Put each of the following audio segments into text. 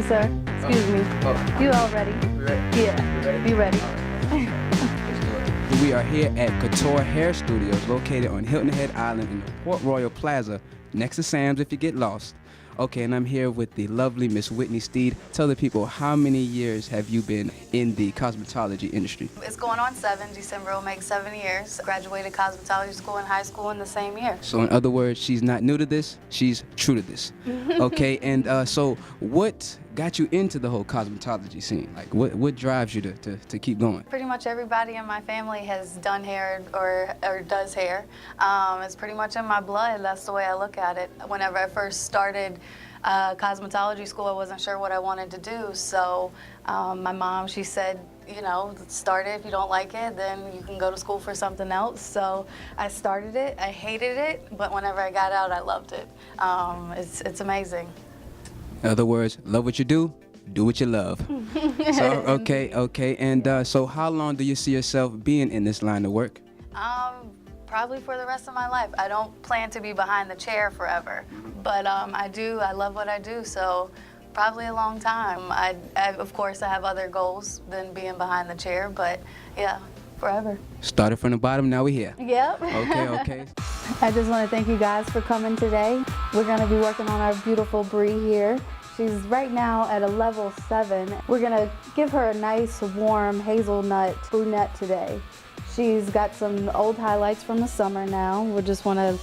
sir. Excuse me. You all ready? Yeah. You ready? We are here at Couture Hair Studios, located on Hilton Head Island in the Port Royal Plaza, next to Sam's if you get lost. Okay, and I'm here with the lovely Miss Whitney Steed. Tell the people, how many years have you been in the cosmetology industry? It's going on 7. December will make 7 years. Graduated cosmetology school and high school in the same year. So in other words, she's not new to this, she's true to this. Okay, and so what got you into the whole cosmetology scene? Like what drives you to keep going? Pretty much everybody in my family has done hair or does hair. It's pretty much in my blood. That's the way I look at it. Whenever I first started cosmetology school, I wasn't sure what I wanted to do. So my mom, she said, you know, start it. If you don't like it, then you can go to school for something else. So I started it. I hated it, but whenever I got out, I loved it. It's amazing. In other words, love what you do what you love. So, okay. And so how long do you see yourself being in this line of work? Probably for the rest of my life. I don't plan to be behind the chair forever, but I love what I do, so probably a long time. Of course, I have other goals than being behind the chair, but yeah, forever. Started from the bottom, now we're here. Yep. Okay. I just want to thank you guys for coming today. We're going to be working on our beautiful Bree here. She's right now at a level 7. We're going to give her a nice, warm hazelnut brunette today. She's got some old highlights from the summer now. We just want to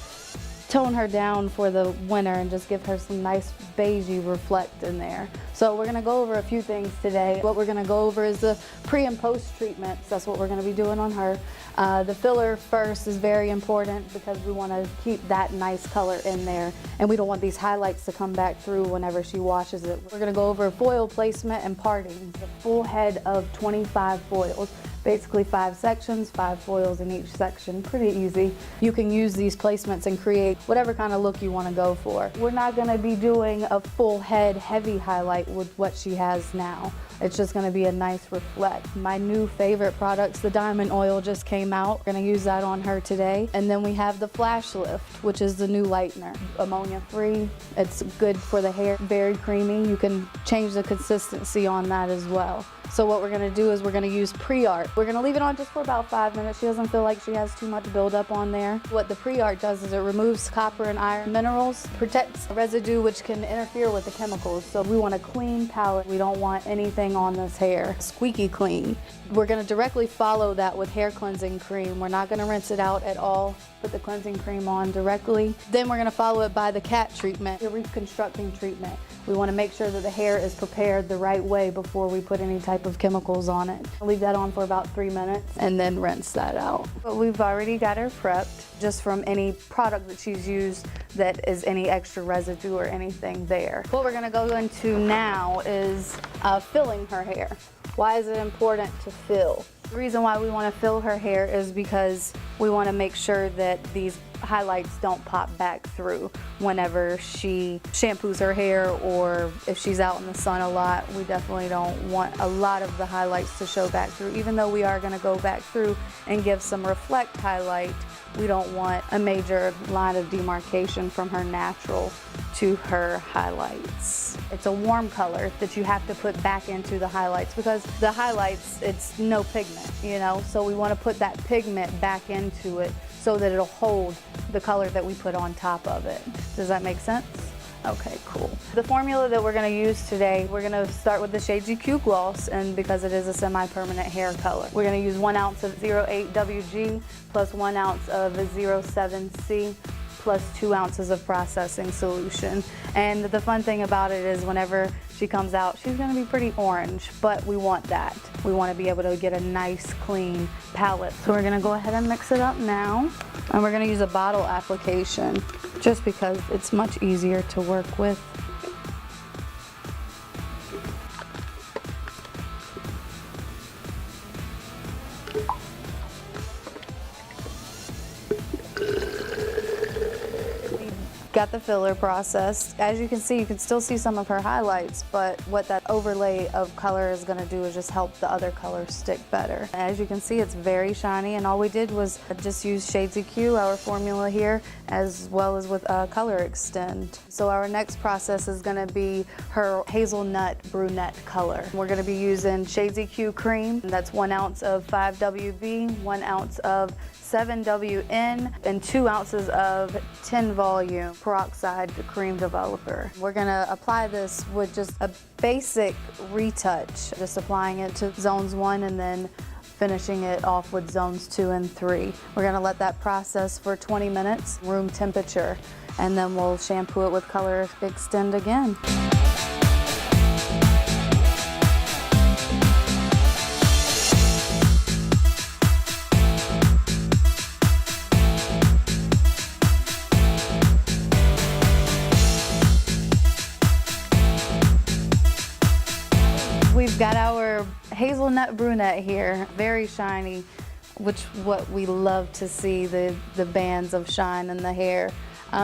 tone her down for the winter and just give her some nice beigey reflect in there. So we're gonna go over a few things today. What we're gonna go over is the pre and post treatments. That's what we're gonna be doing on her. The filler first is very important because we wanna keep that nice color in there, and we don't want these highlights to come back through whenever she washes it. We're gonna go over foil placement and parting. A full head of 25 foils. Basically 5 sections, 5 foils in each section. Pretty easy. You can use these placements and create whatever kind of look you want to go for. We're not going to be doing a full head heavy highlight with what she has now. It's just going to be a nice reflect. My new favorite products, the diamond oil, just came out. We're going to use that on her today. And then we have the flash lift, which is the new lightener. Ammonia free. It's good for the hair. Very creamy. You can change the consistency on that as well. So what we're gonna do is we're gonna use pre-art. We're gonna leave it on just for about 5 minutes. She doesn't feel like she has too much buildup on there. What the pre-art does is it removes copper and iron minerals, protects residue which can interfere with the chemicals. So we want a clean palette. We don't want anything on this hair. Squeaky clean. We're gonna directly follow that with hair cleansing cream. We're not gonna rinse it out at all. Put the cleansing cream on directly. Then we're gonna follow it by the cat treatment, the reconstructing treatment. We wanna make sure that the hair is prepared the right way before we put any type of chemicals on it. Leave that on for about 3 minutes and then rinse that out. But we've already got her prepped just from any product that she's used that is any extra residue or anything there. What we're gonna go into now is filling her hair. Why is it important to fill? The reason why we want to fill her hair is because we want to make sure that these highlights don't pop back through whenever she shampoos her hair, or if she's out in the sun a lot. We definitely don't want a lot of the highlights to show back through. Even though we are going to go back through and give some reflect highlight, we don't want a major line of demarcation from her natural to her highlights. It's a warm color that you have to put back into the highlights because the highlights, it's no pigment, you know, so we want to put that pigment back into it so that it'll hold the color that we put on top of it. Does that make sense? Okay, cool. The formula that we're going to use today, we're going to start with the Shade GQ gloss, and because it is a semi-permanent hair color. We're going to use 1 ounce of 08WG plus 1 ounce of 07C plus 2 ounces of processing solution. And the fun thing about it is whenever she comes out, she's going to be pretty orange, but we want that. We want to be able to get a nice clean palette. So we're going to go ahead and mix it up now, and we're going to use a bottle application just because it's much easier to work with. got the filler processed. As you can see, you can still see some of her highlights, but what that overlay of color is gonna do is just help the other colors stick better. As you can see, it's very shiny, and all we did was just use Shades EQ, our formula here, as well as with Color Extend. So our next process is gonna be her hazelnut brunette color. We're gonna be using Shades EQ cream. That's 1 ounce of 5WB, 1 ounce of 7WN, and 2 ounces of 10 volume peroxide cream developer. We're gonna apply this with just a basic retouch, just applying it to zones 1 and then finishing it off with zones 2 and 3. We're gonna let that process for 20 minutes, room temperature, and then we'll shampoo it with Color Extend again. We've got our hazelnut brunette here, very shiny, which what we love to see, the bands of shine in the hair.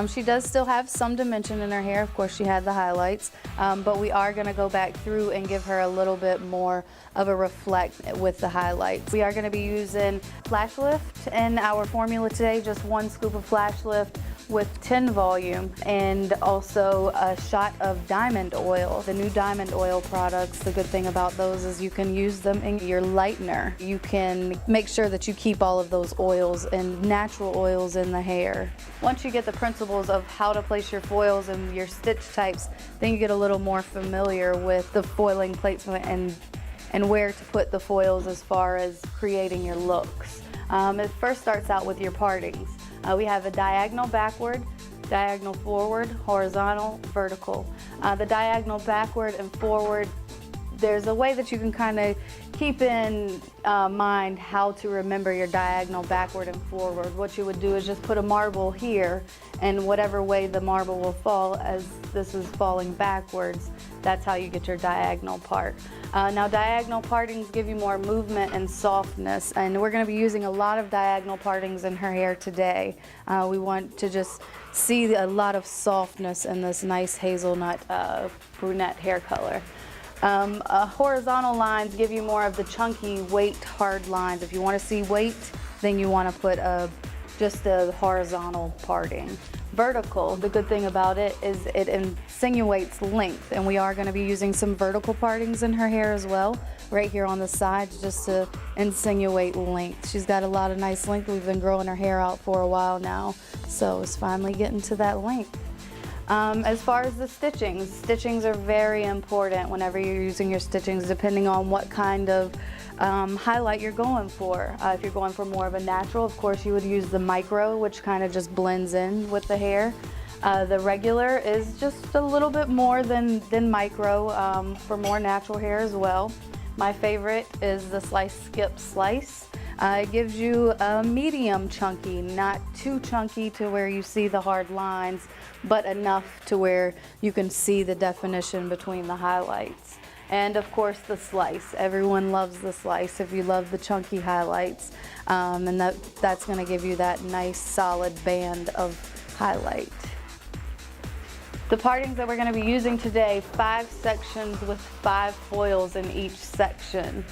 She does still have some dimension in her hair. Of course, she had the highlights, but we are gonna go back through and give her a little bit more of a reflect with the highlights. We are gonna be using Flash Lift in our formula today, just 1 scoop of Flash Lift with 10 volume, and also a shot of diamond oil. The new diamond oil products, the good thing about those is you can use them in your lightener. You can make sure that you keep all of those oils and natural oils in the hair. Once you get the principles of how to place your foils and your stitch types, then you get a little more familiar with the foiling placement and where to put the foils as far as creating your looks. It first starts out with your partings. We have a diagonal backward, diagonal forward, horizontal, vertical. The diagonal backward and forward, there's a way that you can kind of keep in mind how to remember your diagonal backward and forward. What you would do is just put a marble here, and whatever way the marble will fall as this is falling backwards, that's how you get your diagonal part. Now diagonal partings give you more movement and softness, and we're going to be using a lot of diagonal partings in her hair today. We want to just see a lot of softness in this nice hazelnut brunette hair color. Horizontal lines give you more of the chunky weight hard lines. If you want to see weight, then you want to put just a horizontal parting. Vertical, the good thing about it is it insinuates length, and we are going to be using some vertical partings in her hair as well, right here on the sides, just to insinuate length. She's got a lot of nice length. We've been growing her hair out for a while now, so it's finally getting to that length. As far as the stitchings are very important whenever you're using your stitchings, depending on what kind of highlight you're going for. If you're going for more of a natural, of course you would use the micro, which kind of just blends in with the hair. The regular is just a little bit more than micro for more natural hair as well. My favorite is the Slice Skip Slice. It gives you a medium chunky, not too chunky to where you see the hard lines, but enough to where you can see the definition between the highlights. And of course the slice. Everyone loves the slice if you love the chunky highlights. And that's going to give you that nice solid band of highlight. The partings that we're going to be using today, 5 sections with 5 foils in each section.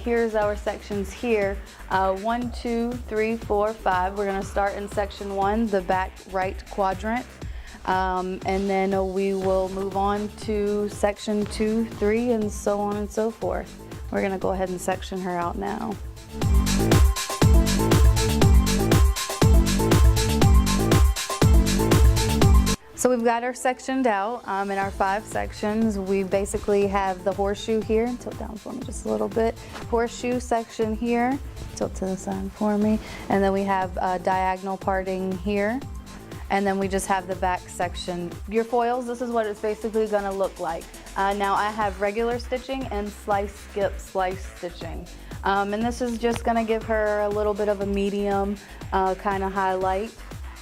Here's our sections here. 1, 2, 3, 4, 5. We're going to start in section 1, the back right quadrant. And then we will move on to section 2, 3, and so on and so forth. We're going to go ahead and section her out now. So we've got her sectioned out in our 5 sections. We basically have the horseshoe here. Tilt down for me just a little bit. Horseshoe section here. Tilt to the side for me. And then we have diagonal parting here. And then we just have the back section. Your foils, this is what it's basically gonna look like. Now I have regular stitching and slice skip slice stitching. And this is just gonna give her a little bit of a medium kind of highlight.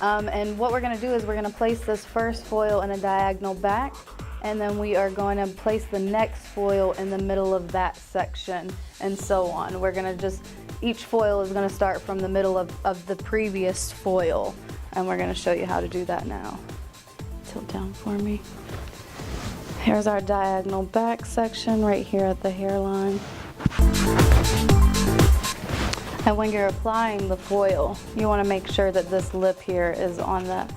And what we're gonna do is we're gonna place this first foil in a diagonal back, and then we are going to place the next foil in the middle of that section, and so on. We're gonna just, each foil is gonna start from the middle of the previous foil. And we're going to show you how to do that now. tilt down for me. Here's our diagonal back section right here at the hairline. And when you're applying the foil, you want to make sure that this lip here is on the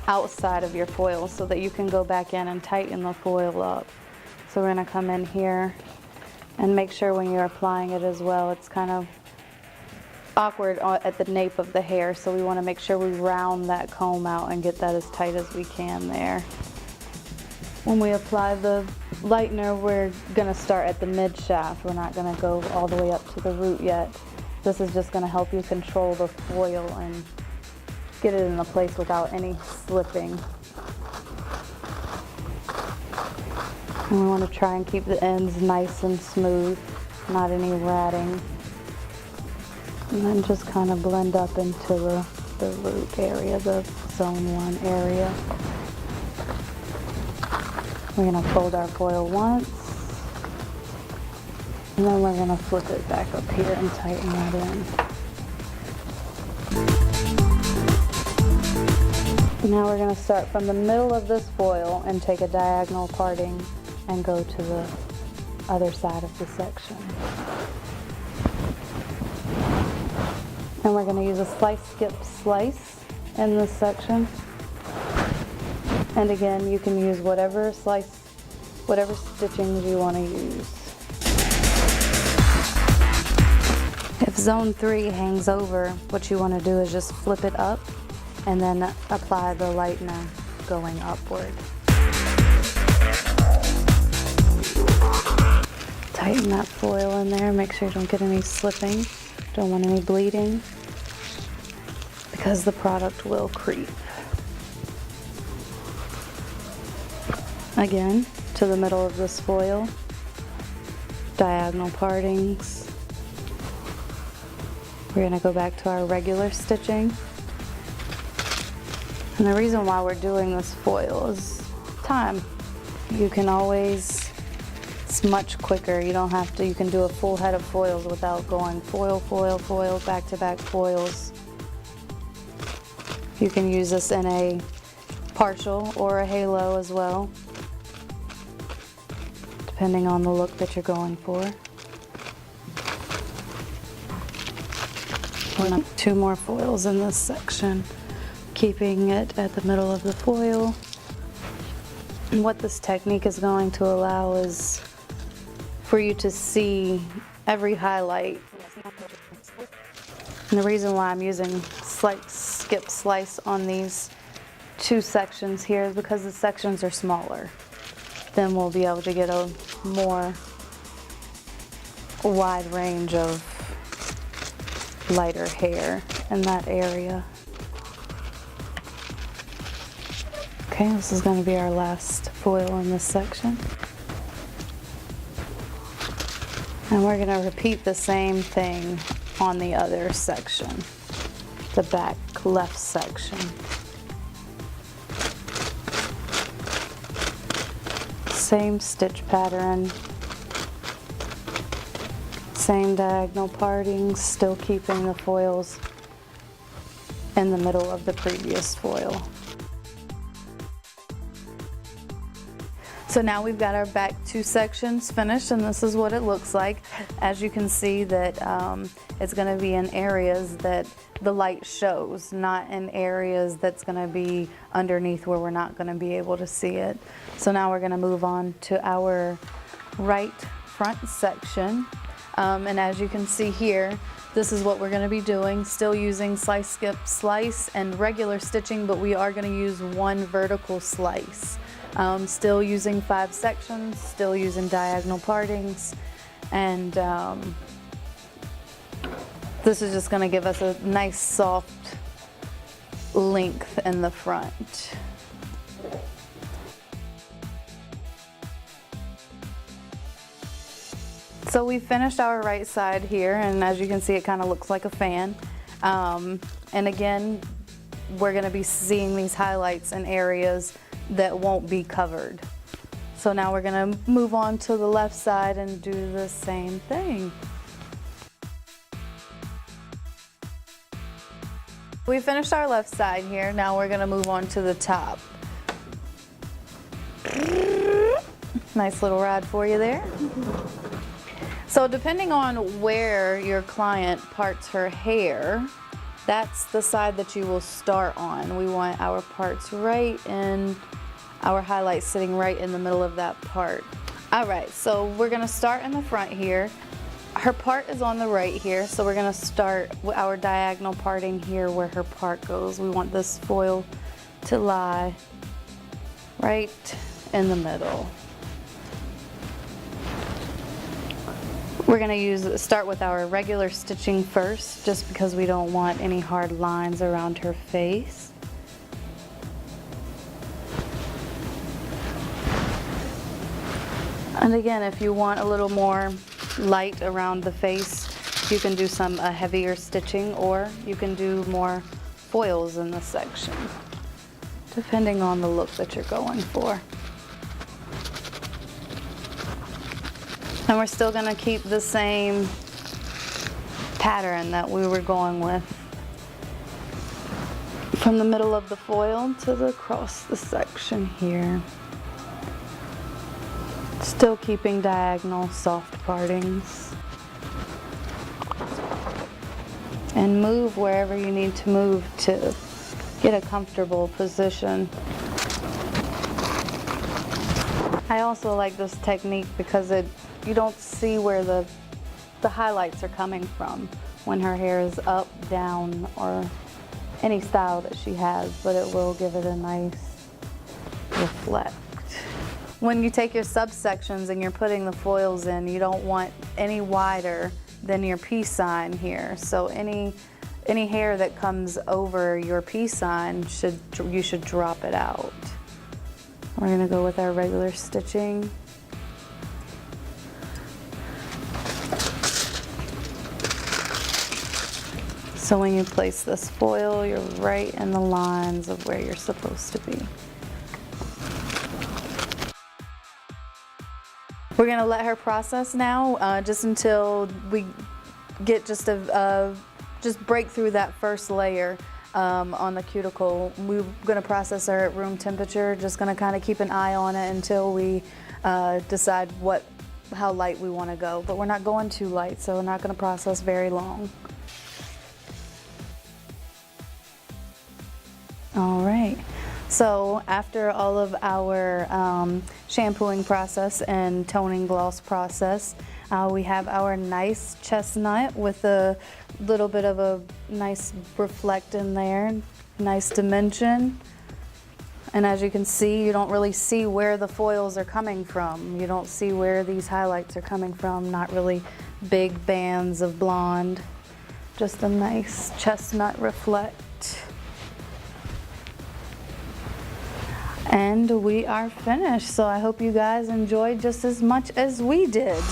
outside of your foil so that you can go back in and tighten the foil up. So we're going to come in here and make sure when you're applying it as well, it's kind of awkward at the nape of the hair, so we want to make sure we round that comb out and get that as tight as we can there. When we apply the lightener, we're going to start at the mid shaft. We're not going to go all the way up to the root yet. This is just going to help you control the foil and get it in a place without any slipping. And we want to try and keep the ends nice and smooth, not any ratting. And then just kind of blend up into the root area, the zone 1 area. We're going to fold our foil once, and then we're going to flip it back up here and tighten that in. Now we're going to start from the middle of this foil and take a diagonal parting and go to the other side of the section. And we're going to use a slice, skip, slice in this section. And again, you can use whatever stitchings you want to use. If zone 3 hangs over, what you want to do is just flip it up and then apply the lightener going upward. Tighten that foil in there, make sure you don't get any slipping, don't want any bleeding, because the product will creep. Again, to the middle of this foil, diagonal partings. We're going to go back to our regular stitching. And the reason why we're doing this foil is time. You can always, it's much quicker. You don't have to, you can do a full head of foils without going foil, foil, foil, back-to-back foils. You can use this in a partial or a halo as well, depending on the look that you're going for. We're going to have 2 more foils in this section, keeping it at the middle of the foil. And what this technique is going to allow is for you to see every highlight. And the reason why I'm using skip slice on these 2 sections here is because the sections are smaller. Then we'll be able to get a more wide range of lighter hair in that area. Okay, this is going to be our last foil in this section. And we're going to repeat the same thing on the other section, the back left section. Same stitch pattern, same diagonal partings, still keeping the foils in the middle of the previous foil. So now we've got our back 2 sections finished, and this is what it looks like. As you can see that it's going to be in areas that the light shows, not in areas that's going to be underneath where we're not going to be able to see it. So now we're going to move on to our right front section. And as you can see here, this is what we're going to be doing, still using slice, skip, slice and regular stitching, but we are going to use 1 vertical slice. Still using 5 sections, still using diagonal partings, and this is just going to give us a nice soft length in the front. So we finished our right side here, and as you can see, it kind of looks like a fan. And again, we're going to be seeing these highlights in areas that won't be covered. So now we're going to move on to the left side and do the same thing. We finished our left side here. Now we're going to move on to the top. Nice little ride for you there. So depending on where your client parts her hair, that's the side that you will start on. We want our parts right in, our highlights sitting right in the middle of that part. All right, so we're gonna start in the front here. Her part is on the right here, so we're gonna start with our diagonal parting here where her part goes. We want this foil to lie right in the middle. We're gonna start with our regular stitching first, just because we don't want any hard lines around her face. And again, if you want a little more light around the face, you can do some heavier stitching, or you can do more foils in this section, depending on the look that you're going for. And we're still gonna keep the same pattern that we were going with, from the middle of the foil to the across the section here. Still keeping diagonal soft partings. And move wherever you need to move to get a comfortable position. I also like this technique because you don't see where the highlights are coming from when her hair is up, down, or any style that she has, but it will give it a nice reflect. When you take your subsections and you're putting the foils in, you don't want any wider than your peace sign here. So any hair that comes over your peace sign, you should drop it out. We're gonna go with our regular stitching. So when you place this foil, you're right in the lines of where you're supposed to be. We're gonna let her process now, just until we get just break through that first layer on the cuticle. We're gonna process her at room temperature, just gonna kind of keep an eye on it until we decide how light we wanna go. But we're not going too light, so we're not gonna process very long. All right, so after all of our shampooing process and toning gloss process, we have our nice chestnut with a little bit of a nice reflect in there, nice dimension. And as you can see, you don't really see where the foils are coming from. You don't see where these highlights are coming from, not really big bands of blonde, just a nice chestnut reflect. And we are finished, so I hope you guys enjoyed just as much as we did.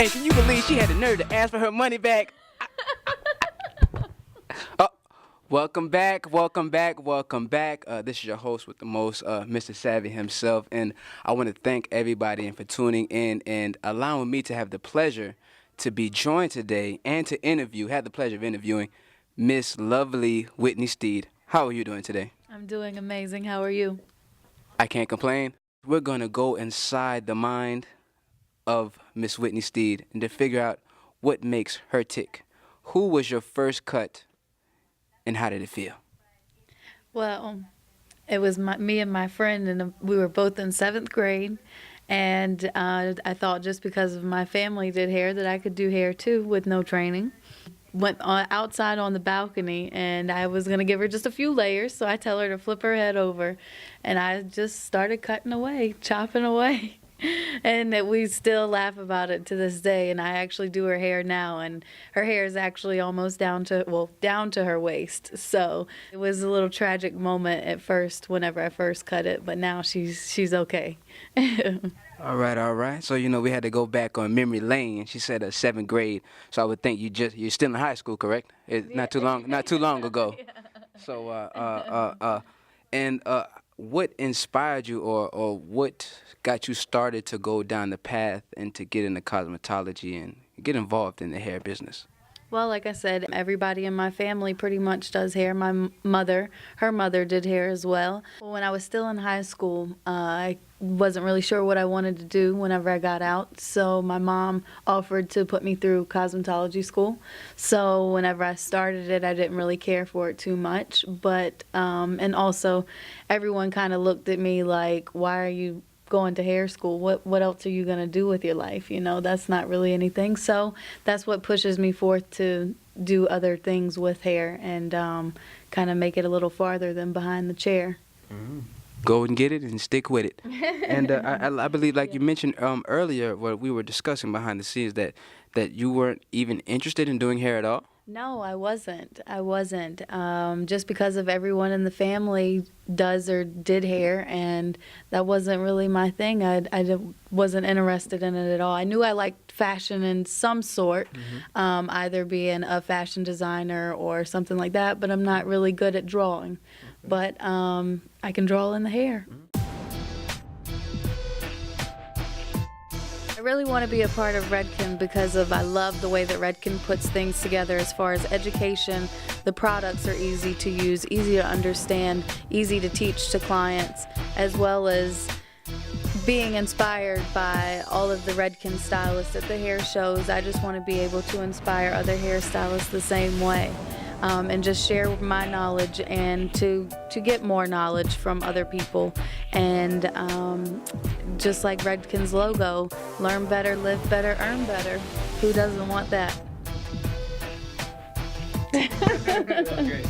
And can you believe she had the nerve to ask for her money back? Welcome back, welcome back, welcome back. This is your host with the most, Mr. Savvy himself, and I want to thank everybody for tuning in and allowing me to have the pleasure to be joined today and to have the pleasure of interviewing Miss Lovely Whitney Steed. How are you doing today? I'm doing amazing. How are you? I can't complain. We're going to go inside the mind of Miss Whitney Steed and to figure out what makes her tick. Who was your first cut and how did it feel? Well, it was me and my friend, and we were both in 7th grade. And I thought just because of my family did hair that I could do hair too with no training. went outside on the balcony, and I was going to give her just a few layers, so I tell her to flip her head over, and I just started cutting away, chopping away. And that we still laugh about it to this day. And I actually do her hair now, and her hair is actually almost down to her waist. So it was a little tragic moment at first whenever I first cut it, but now she's okay. All right. So, we had to go back on memory lane. She said 7th grade. So I would think you're still in high school, correct? Not too long ago. Yeah. So, what inspired you, or what got you started to go down the path and to get into cosmetology and get involved in the hair business? Well, like I said, everybody in my family pretty much does hair. My mother, her mother did hair as well. When I was still in high school, I wasn't really sure what I wanted to do whenever I got out. So my mom offered to put me through cosmetology school. So whenever I started it, I didn't really care for it too much. But, and also everyone kind of looked at me like, why are you going to hair school? What else are you going to do with your life? That's not really anything. So that's what pushes me forth to do other things with hair and kind of make it a little farther than behind the chair. Mm-hmm. Go and get it and stick with it. And I believe, like you mentioned earlier, what we were discussing behind the scenes, that you weren't even interested in doing hair at all. No, I wasn't. Just because of everyone in the family does or did hair, and that wasn't really my thing. I wasn't interested in it at all. I knew I liked fashion in some sort, either being a fashion designer or something like that, but I'm not really good at drawing. But I can draw in the hair. I really want to be a part of Redken because I love the way that Redken puts things together as far as education. The products are easy to use, easy to understand, easy to teach to clients, as well as being inspired by all of the Redken stylists at the hair shows. I just want to be able to inspire other hairstylists the same way. And just share my knowledge and to get more knowledge from other people. And just like Redken's logo, learn better, live better, earn better. Who doesn't want that? Okay.